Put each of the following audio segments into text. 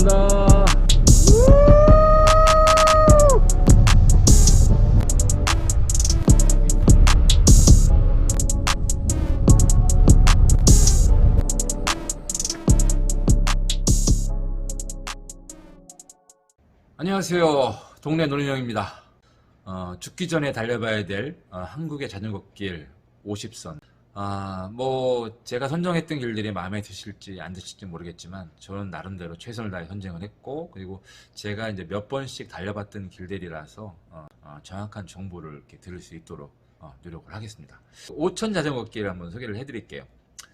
감사합니다. 안녕하세요. 동네 노인형입니다. 죽기 전에 달려봐야 될 한국의 자전거길 50선. 제가 선정했던 길들이 마음에 드실지 안 드실지 모르겠지만 저는 나름대로 최선을 다해 선정을 했고, 그리고 제가 이제 몇 번씩 달려봤던 길들이라서 정확한 정보를 이렇게 들을 수 있도록 노력을 하겠습니다. 오천 자전거길 한번 소개를 해드릴게요.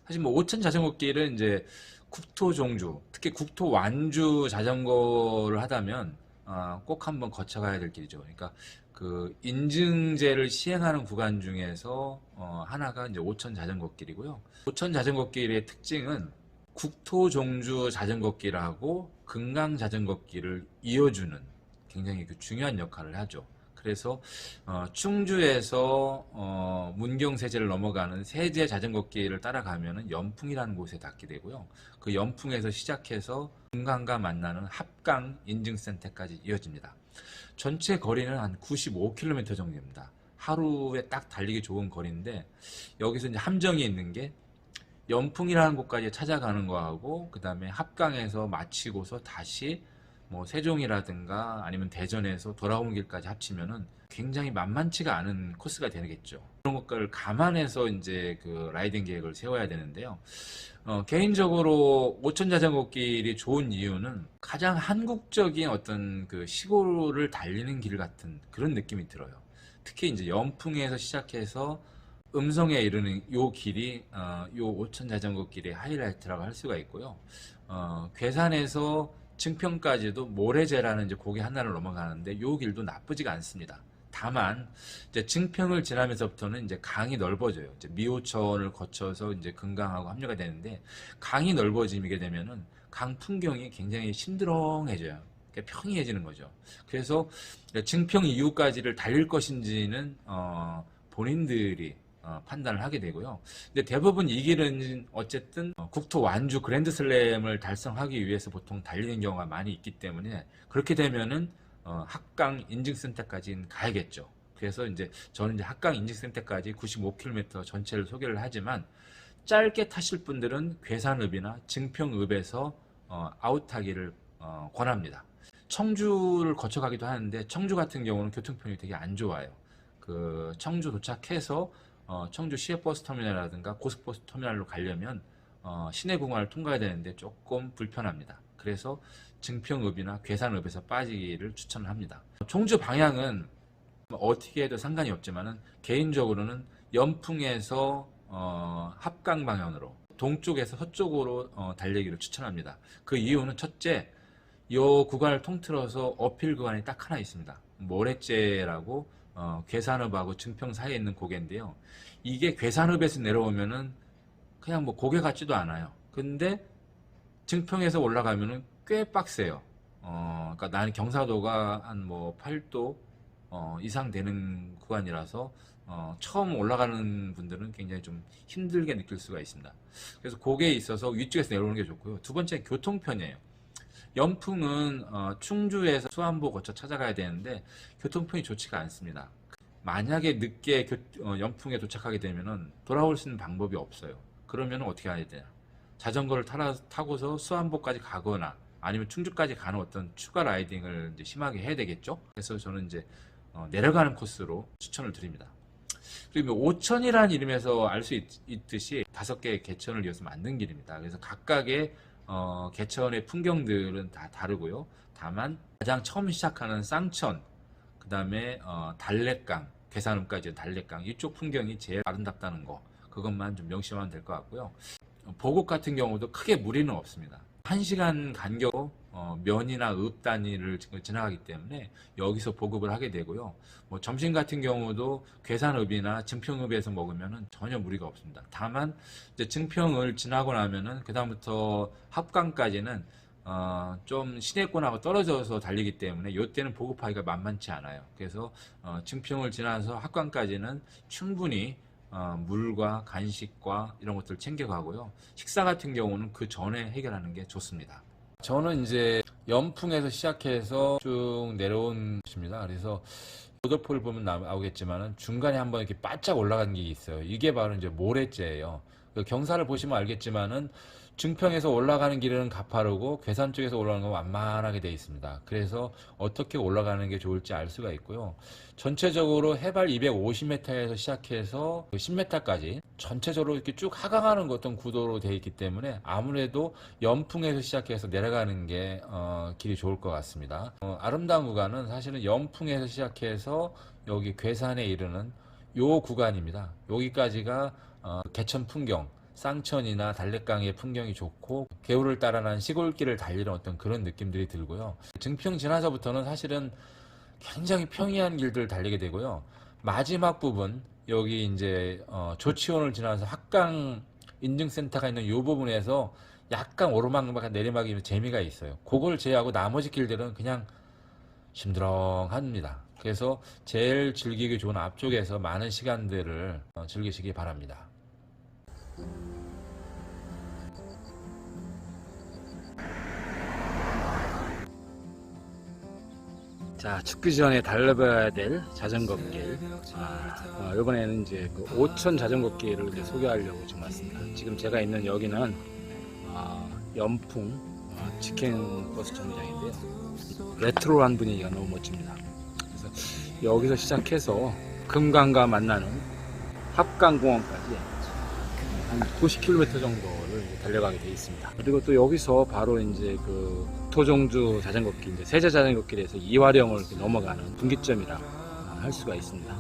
사실 오천 자전거길은 이제 국토 종주, 특히 국토 완주 자전거를 하다면 꼭 한번 거쳐가야 될 길이죠. 그러니까 그 인증제를 시행하는 구간 중에서 하나가 이제 오천 자전거길이고요. 오천 자전거길의 특징은 국토 종주 자전거길하고 금강 자전거길을 이어주는 굉장히 중요한 역할을 하죠. 그래서 충주에서 문경세제를 넘어가는 세제 자전거길을 따라가면은 연풍이라는 곳에 닿게 되고요. 그 연풍에서 시작해서 금강과 만나는 합강 인증센터까지 이어집니다. 전체 거리는 한 95km 정도입니다. 하루에 딱 달리기 좋은 거리인데, 여기서 이제 함정이 있는 게 연풍이라는 곳까지 찾아가는 거하고, 그 다음에 합강에서 마치고서 다시 세종이라든가 아니면 대전에서 돌아오는 길까지 합치면은 굉장히 만만치가 않은 코스가 되겠죠. 그런 것들을 감안해서 이제 그 라이딩 계획을 세워야 되는데요. 개인적으로 오천 자전거길이 좋은 이유는 가장 한국적인 어떤 그 시골을 달리는 길 같은 그런 느낌이 들어요. 특히 이제 연풍에서 시작해서 음성에 이르는 요 길이 요 오천 자전거길의 하이라이트라고 할 수가 있고요. 괴산에서 증평까지도 모래제라는 이제 고개 하나를 넘어가는데 요 길도 나쁘지가 않습니다. 다만 이제 증평을 지나면서부터는 이제 강이 넓어져요. 이제 미호천을 거쳐서 이제 금강하고 합류가 되는데, 강이 넓어지게 되면은 강 풍경이 굉장히 심드렁해져요. 그러니까 평이해지는 거죠. 그래서 증평 이후까지를 달릴 것인지는 본인들이 판단을 하게 되고요. 근데 대부분 이 길은 어쨌든 국토 완주 그랜드슬램을 달성하기 위해서 보통 달리는 경우가 많이 있기 때문에, 그렇게 되면은 합강 인증센터까지는 가야겠죠. 그래서 이제 저는 이제 합강 인증센터까지 95km 전체를 소개를 하지만, 짧게 타실 분들은 괴산읍이나 증평읍에서 아웃하기를 권합니다. 청주를 거쳐가기도 하는데, 청주 같은 경우는 교통편이 되게 안 좋아요. 그 청주 도착해서 청주 시외버스 터미널이라든가 고속버스 터미널로 가려면 시내 구간을 통과해야 되는데 조금 불편합니다. 그래서 증평읍이나 괴산읍에서 빠지기를 추천합니다. 청주 방향은 어떻게 해도 상관이 없지만은 개인적으로는 연풍에서 합강 방향으로 동쪽에서 서쪽으로 달리기를 추천합니다. 그 이유는 첫째, 이 구간을 통틀어서 어필 구간이 딱 하나 있습니다. 모래째라고 괴산읍하고 증평 사이에 있는 고개인데요. 이게 괴산읍에서 내려오면은 그냥 고개 같지도 않아요. 근데 증평에서 올라가면은 꽤 빡세요. 그러니까 나는 경사도가 한 8도 이상 되는 구간이라서 처음 올라가는 분들은 굉장히 좀 힘들게 느낄 수가 있습니다. 그래서 고개에 있어서 위쪽에서 내려오는 게 좋고요. 두 번째, 교통편이에요. 연풍은 충주에서 수안보 거쳐 찾아가야 되는데 교통편이 좋지가 않습니다. 만약에 늦게 연풍에 도착하게 되면은 돌아올 수 있는 방법이 없어요. 그러면 어떻게 해야 되냐? 자전거를 타고서 수안보까지 가거나 아니면 충주까지 가는 어떤 추가 라이딩을 이제 심하게 해야 되겠죠. 그래서 저는 이제 내려가는 코스로 추천을 드립니다. 그리고 오천이라는 이름에서 알 수 있듯이 5개의 개천을 이어서 만든 길입니다. 그래서 각각의 개천의 풍경들은 다 다르고요. 다만 가장 처음 시작하는 쌍천, 그 다음에 달래강, 괴산읍까지 달래강, 이쪽 풍경이 제일 아름답다는 거, 그것만 좀 명심하면 될 것 같고요. 보급 같은 경우도 크게 무리는 없습니다. 1시간 간격 면이나 읍 단위를 지나가기 때문에 여기서 보급을 하게 되고요. 점심 같은 경우도 괴산읍이나 증평읍에서 먹으면 전혀 무리가 없습니다. 다만 이제 증평을 지나고 나면은 그 다음부터 합강까지는 좀 시내권하고 떨어져서 달리기 때문에 이때는 보급하기가 만만치 않아요. 그래서 증평을 지나서 합강까지는 충분히 물과 간식과 이런 것들을 챙겨가고요. 식사 같은 경우는 그 전에 해결하는 게 좋습니다. 저는 이제 연풍에서 시작해서 쭉 내려온 것입니다. 그래서 보도포를 보면 나오겠지만은 중간에 한번 이렇게 바짝 올라간 게 있어요. 이게 바로 이제 모래째예요. 그 경사를 보시면 알겠지만은 증평에서 올라가는 길은 가파르고 괴산 쪽에서 올라가는 건 완만하게 되어 있습니다. 그래서 어떻게 올라가는 게 좋을지 알 수가 있고요. 전체적으로 해발 250m에서 시작해서 10m까지 전체적으로 이렇게 쭉 하강하는 어떤 구도로 되어 있기 때문에 아무래도 연풍에서 시작해서 내려가는 게 길이 좋을 것 같습니다. 아름다운 구간은 사실은 연풍에서 시작해서 여기 괴산에 이르는 요 구간입니다. 여기까지가 개천 풍경, 쌍천이나 달래강의 풍경이 좋고 개울을 따라 난 시골길을 달리는 어떤 그런 느낌들이 들고요. 증평 지나서부터는 사실은 굉장히 평이한 길들을 달리게 되고요. 마지막 부분 여기 이제 조치원을 지나서 합강 인증센터가 있는 이 부분에서 약간 오르막 내리막이 재미가 있어요. 그걸 제외하고 나머지 길들은 그냥 심드렁합니다. 그래서 제일 즐기기 좋은 앞쪽에서 많은 시간들을 즐기시기 바랍니다. 자, 춥기 전에 달려봐야 될 자전거길. 이번에는 이제 그 5천 자전거길을 이제 소개하려고 지금 왔습니다. 지금 제가 있는 여기는 연풍 직행 버스 정류장인데요. 레트로한 분위기가 너무 멋집니다. 그래서 여기서 시작해서 금강과 만나는 합강공원까지 한 90km 정도를 달려가게 되어 있습니다. 그리고 또 여기서 바로 이제 그 토종주 자전거길, 이제 세제 자전거길에서 이화령을 넘어가는 분기점이라 할 수가 있습니다.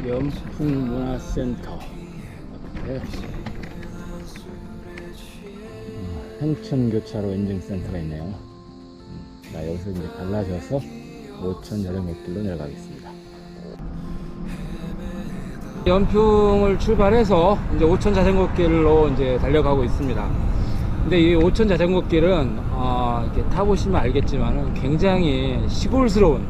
연풍문화센터 앞에 행천교차로 인증센터가 있네요. 여기서 이제 갈라져서 5천 자전거길로 내려가겠습니다. 연풍을 출발해서 이제 5천 자전거길로 이제 달려가고 있습니다. 근데 이 5천 자전거길은 이렇게 타보시면 알겠지만 굉장히 시골스러운,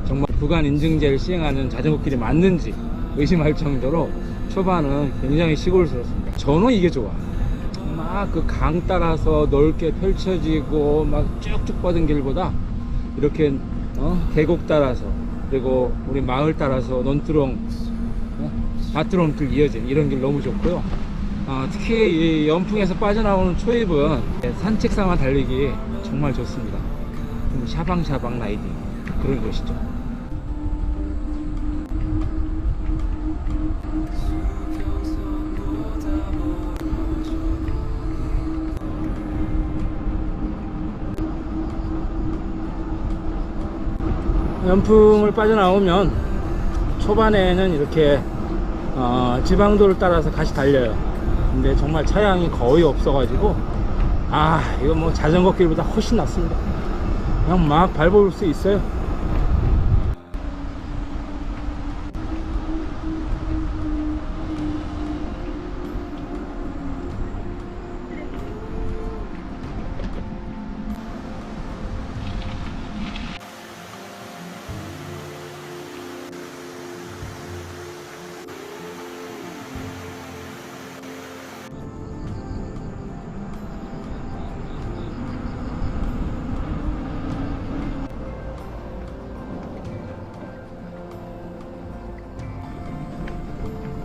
정말 구간 인증제를 시행하는 자전거길이 맞는지 의심할 정도로 초반은 굉장히 시골스럽습니다. 저는 이게 좋아. 막 그 강 따라서 넓게 펼쳐지고 막 쭉쭉 뻗은 길보다 이렇게 계곡 따라서, 그리고 우리 마을 따라서 논두렁 밭두렁길 이어진 이런 길 너무 좋고요. 특히 이 연풍에서 빠져나오는 초입은 산책 삼아 달리기 정말 좋습니다. 좀 샤방샤방 라이딩 그런 곳이죠. 연풍을 빠져나오면 초반에는 이렇게 지방도를 따라서 같이 달려요. 근데 정말 차량이 거의 없어가지고 이거 뭐 자전거길보다 훨씬 낫습니다. 그냥 막 밟아볼 수 있어요.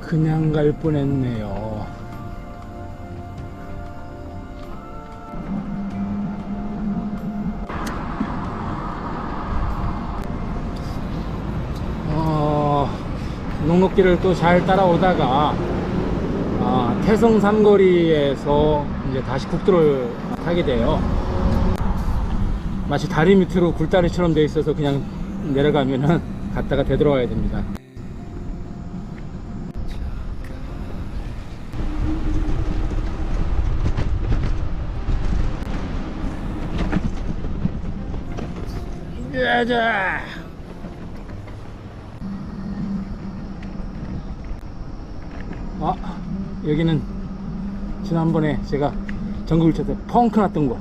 그냥 갈 뻔했네요. 농로길을 또 잘 따라오다가 태성 삼거리에서 이제 다시 국도를 타게 돼요. 마치 다리 밑으로 굴다리처럼 돼 있어서 그냥 내려가면은 갔다가 되돌아와야 됩니다. 가자. 여기는 지난번에 제가 전국을 쳤을 때 펑크 났던 곳.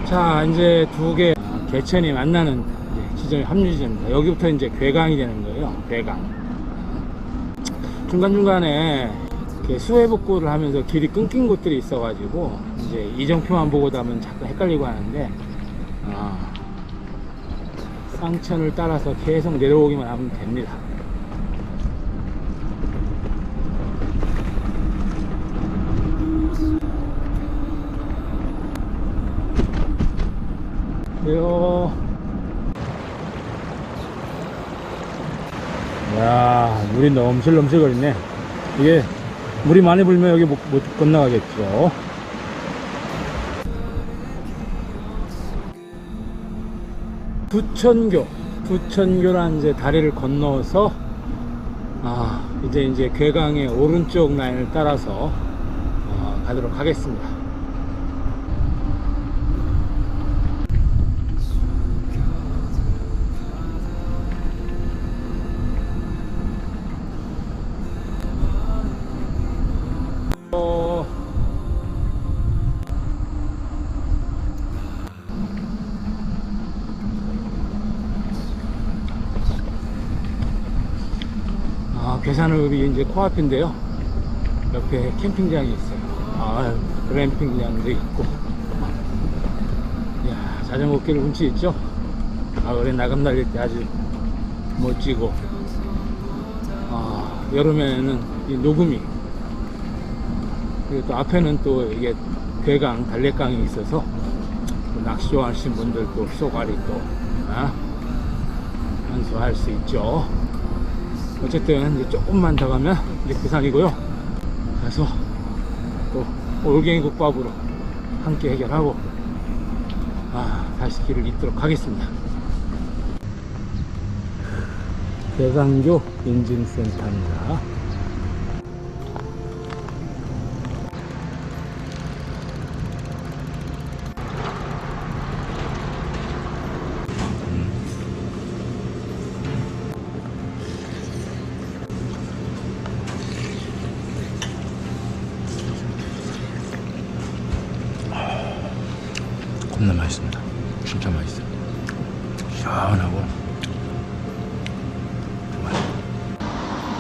자, 이제 두 개 개천이 만나는 지점이 합류 지점입니다. 여기부터 이제 괴강이 되는 거예요. 괴강. 중간중간에 이렇게 수해복구를 하면서 길이 끊긴 곳들이 있어가지고 이제 이정표만 보고 가면 자꾸 헷갈리고 하는데, 쌍천을 따라서 계속 내려오기만 하면 됩니다. 야, 물이 넘실넘실거리네. 이게 물이 많이 불면 여기 못 건너가겠죠. 부천교란 이제 다리를 건너서 이제 괴강의 오른쪽 라인을 따라서 가도록 하겠습니다. 괴산읍이 이제 코앞인데요. 옆에 캠핑장이 있어요. 그램핑장도 있고. 야, 자전거 길 운치 있죠? 가을에 나감 날릴 때 아주 멋지고, 여름에는 이 녹음이, 그리고 또 앞에는 또 이게 괴강, 달래강이 있어서 낚시 좋아하시는 분들도 쏘가리 또 한수할 수 있죠. 어쨌든 이제 조금만 더 가면 이제 괴산이고요. 가서 또 올갱이 국밥으로 함께 해결하고 다시 길을 잇도록 하겠습니다. 괴산교 인증센터입니다. 겁나 맛있습니다. 진짜 맛있어요. 시원하고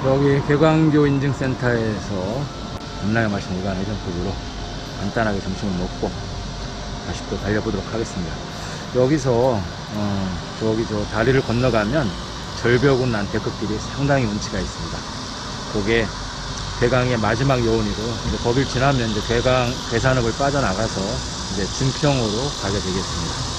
여기 괴강교 인증센터에서 겁나게 맛있는 일반 해장국으로 간단하게 점심을 먹고 다시 또 달려보도록 하겠습니다. 여기서 저기 저 다리를 건너가면 절벽은 난 데크길이 상당히 운치가 있습니다. 그게 괴강의 마지막 요원이고, 이제 거길 지나면 이제 괴산읍을 빠져나가서 이제 증평으로 가게 되겠습니다.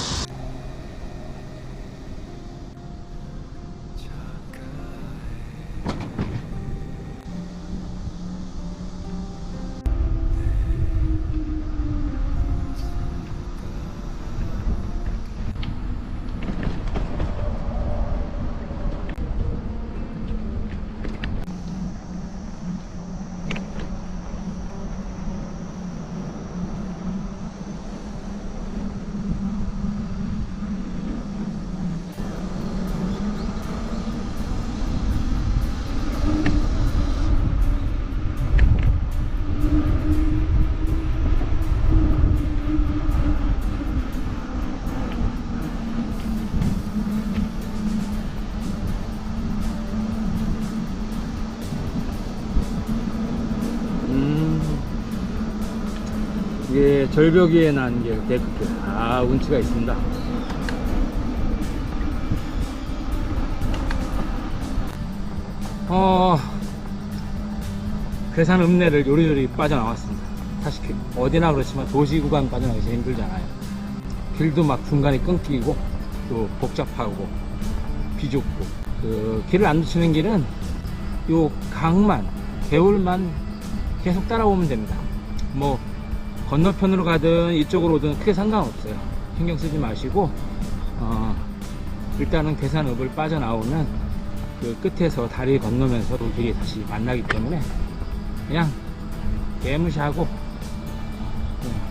이게 절벽 위에 난 게 데크길. 운치가 있습니다. 괴산 읍내를 요리조리 빠져나왔습니다. 사실 어디나 그렇지만 도시 구간 빠져나가기 제일 힘들잖아요. 길도 막 중간에 끊기고 또 복잡하고 비좁고, 그 길을 안 놓치는 길은 요 강만, 개울만 계속 따라오면 됩니다. 뭐 건너편으로 가든 이쪽으로 오든 크게 상관없어요. 신경 쓰지 마시고 일단은 괴산읍을 빠져나오면 그 끝에서 다리 건너면서 길이 다시 만나기 때문에 그냥 개무시하고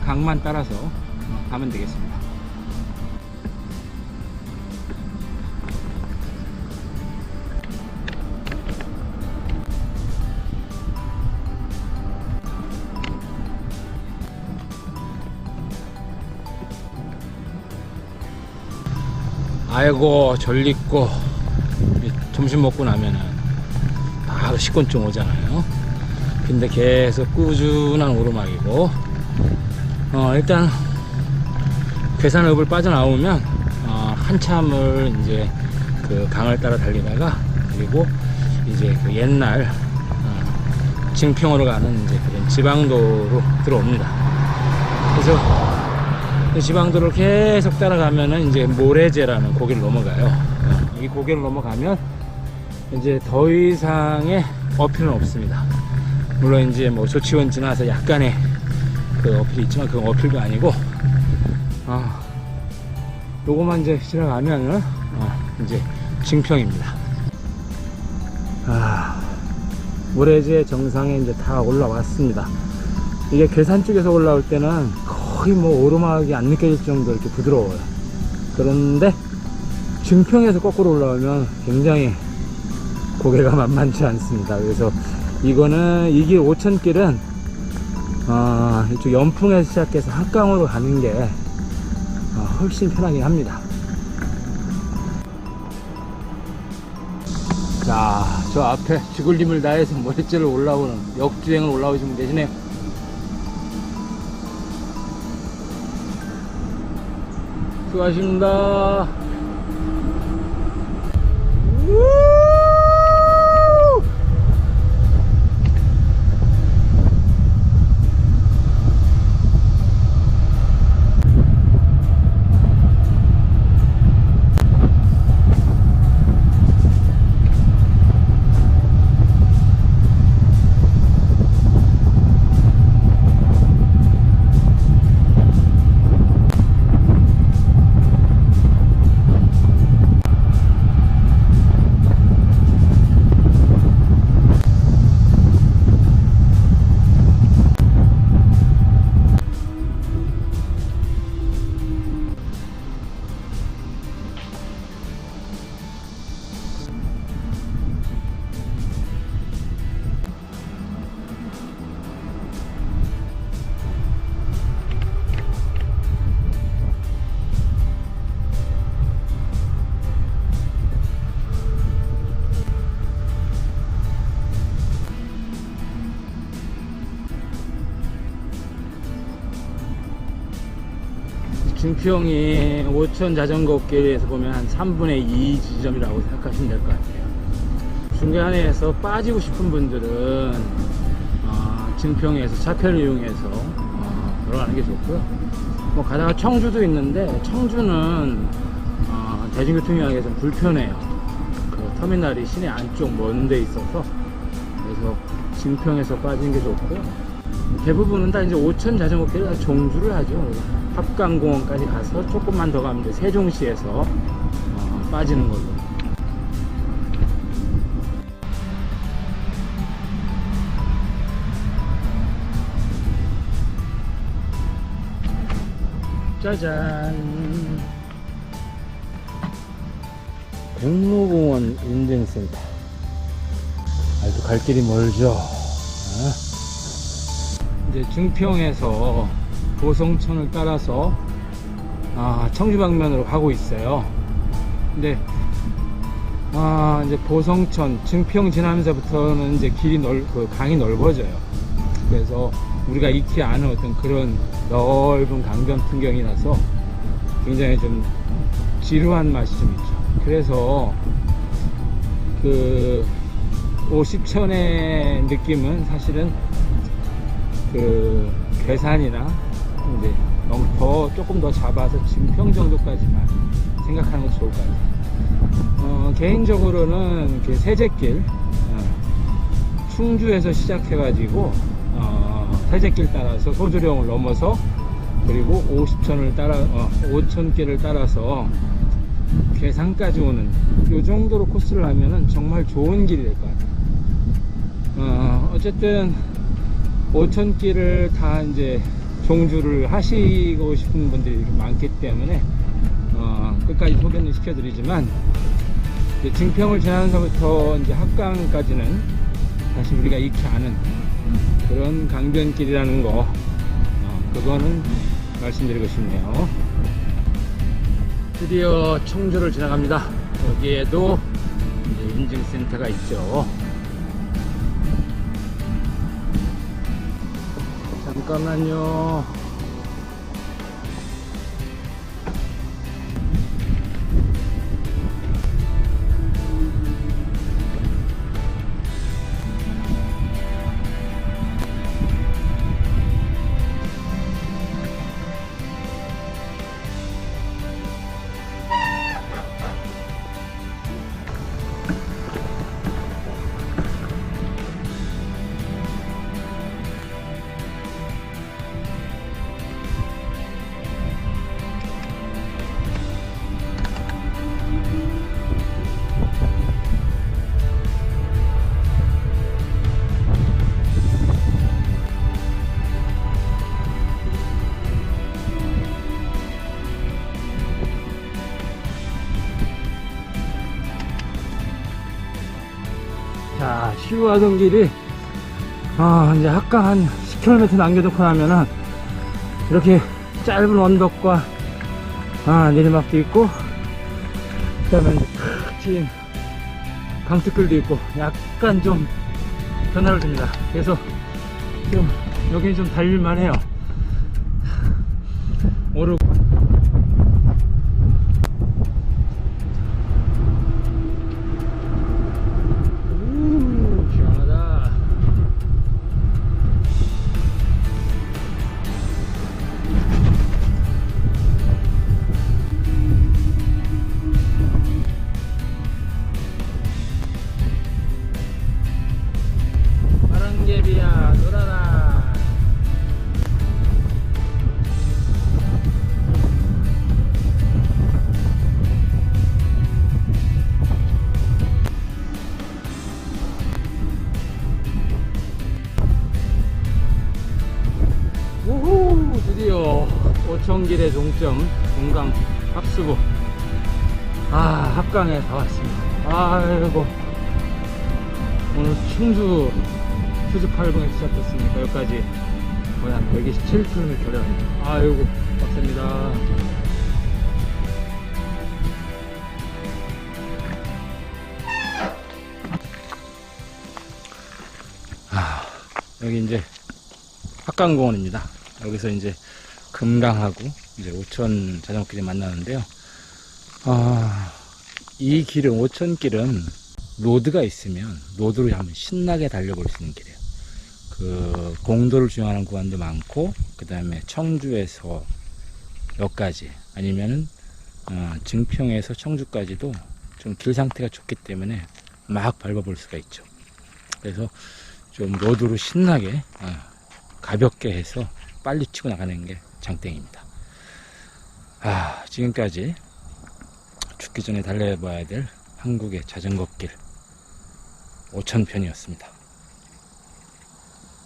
강만 따라서 가면 되겠습니다. 아이고 졸리고 점심 먹고 나면은 바로 식곤증 오잖아요. 근데 계속 꾸준한 오르막이고 일단 괴산읍을 빠져나오면 한참을 이제 그 강을 따라 달리다가 그리고 이제 그 옛날 증평으로 가는 이제 그런 지방도로 들어옵니다. 그래서 그 지방도를 계속 따라가면은 이제 모래제라는 고개를 넘어가요. 이 고개를 넘어가면 이제 더 이상의 어필은 없습니다. 물론 이제 뭐 조치원 지나서 약간의 그 어필이 있지만 그건 어필도 아니고 요거만 이제 지나가면은 이제 증평입니다. 모래제 정상에 이제 다 올라왔습니다. 이게 괴산 쪽에서 올라올 때는 거의 뭐 오르막이 안 느껴질 정도로 이렇게 부드러워요. 그런데 증평에서 거꾸로 올라오면 굉장히 고개가 만만치 않습니다. 그래서 이거는 이 길 5000길은 이쪽 연풍에서 시작해서 합강으로 가는 게 훨씬 편하긴 합니다. 자, 저 앞에 쥐굴림을 다해서 모래제를 올라오는 역주행을 올라오시면 계시네요. 수고하십니다. 증평이 5000 자전거 길에서 보면 한 3분의 2 지점이라고 생각하시면 될 것 같아요. 중간에서 빠지고 싶은 분들은 증평에서 차편을 이용해서 들어가는 게 좋고요. 뭐 가다가 청주도 있는데 청주는 대중교통이하기 좀 불편해요. 그 터미널이 시내 안쪽 먼 데 있어서. 그래서 증평에서 빠지는 게 좋고, 대부분은 다 이제 5000 자전거 길을 다 종주를 하죠. 합강공원까지 가서 조금만 더 가면 이제 세종시에서 빠지는 걸로. 짜잔, 백로공원 인증센터. 아직도 갈 길이 멀죠. 이제 증평에서 보성천을 따라서 청주 방면으로 가고 있어요. 근데 이제 보성천, 증평 지나면서부터는 이제 길이 그 강이 넓어져요. 그래서 우리가 익히 아는 어떤 그런 넓은 강변 풍경이라서 굉장히 좀 지루한 맛이 좀 있죠. 그래서 그 50천의 느낌은 사실은 그 괴산이나 이제 너무 조금 더 잡아서 증평 정도까지만 생각하는 것이 좋을 것 같아요. 개인적으로는 그 세제길, 충주에서 시작해가지고 세제길 따라서 소주령을 넘어서 그리고 5000길을 따라서 괴산까지 오는 요 정도로 코스를 하면은 정말 좋은 길이 될 것 같아요. 어쨌든 5000길을 다 이제 종주를 하시고 싶은 분들이 많기 때문에 끝까지 소개는 시켜드리지만, 증평을 지나면서부터 이제 합강까지는 다시 우리가 익히 아는 그런 강변길이라는 거, 그거는 말씀드리고 싶네요. 드디어 청주를 지나갑니다. 여기에도 이제 인증센터가 있죠. 잠깐만요. 자, 시우하던 길이 이제 합강 한 10km 남겨놓고 나면은 이렇게 짧은 언덕과 내리막도 있고, 그 다음에 탁 트인 강특글도 있고 약간 좀 변화를 줍니다. 그래서 지금 여기는 좀 달릴만 해요. 오르고 시원하다. 파랑개비야 놀아라. 우후, 드디어 오천길의 종점 동강 합수부 합강에 다 왔습니다. 아이고, 오늘 충주 수습8봉에 시작됐으니까 여기까지 거의 한 127km를 합니다. 아이고 빡셉니다. 여기 이제 합강공원입니다. 여기서 이제 금강하고 이제 오천 자전거길이 만나는데요. 이 길은, 오천길은 로드가 있으면 로드로 한번 신나게 달려볼 수 있는 길이에요. 그 공도를 주행하는 구간도 많고, 그 다음에 청주에서 여기까지, 아니면은 증평에서 청주까지도 좀 길 상태가 좋기 때문에 막 밟아볼 수가 있죠. 그래서 좀 로드로 신나게 가볍게 해서 빨리 치고 나가는 게 장땡입니다. 지금까지 죽기 전에 달려봐야 될 한국의 자전거길 5000편이었습니다.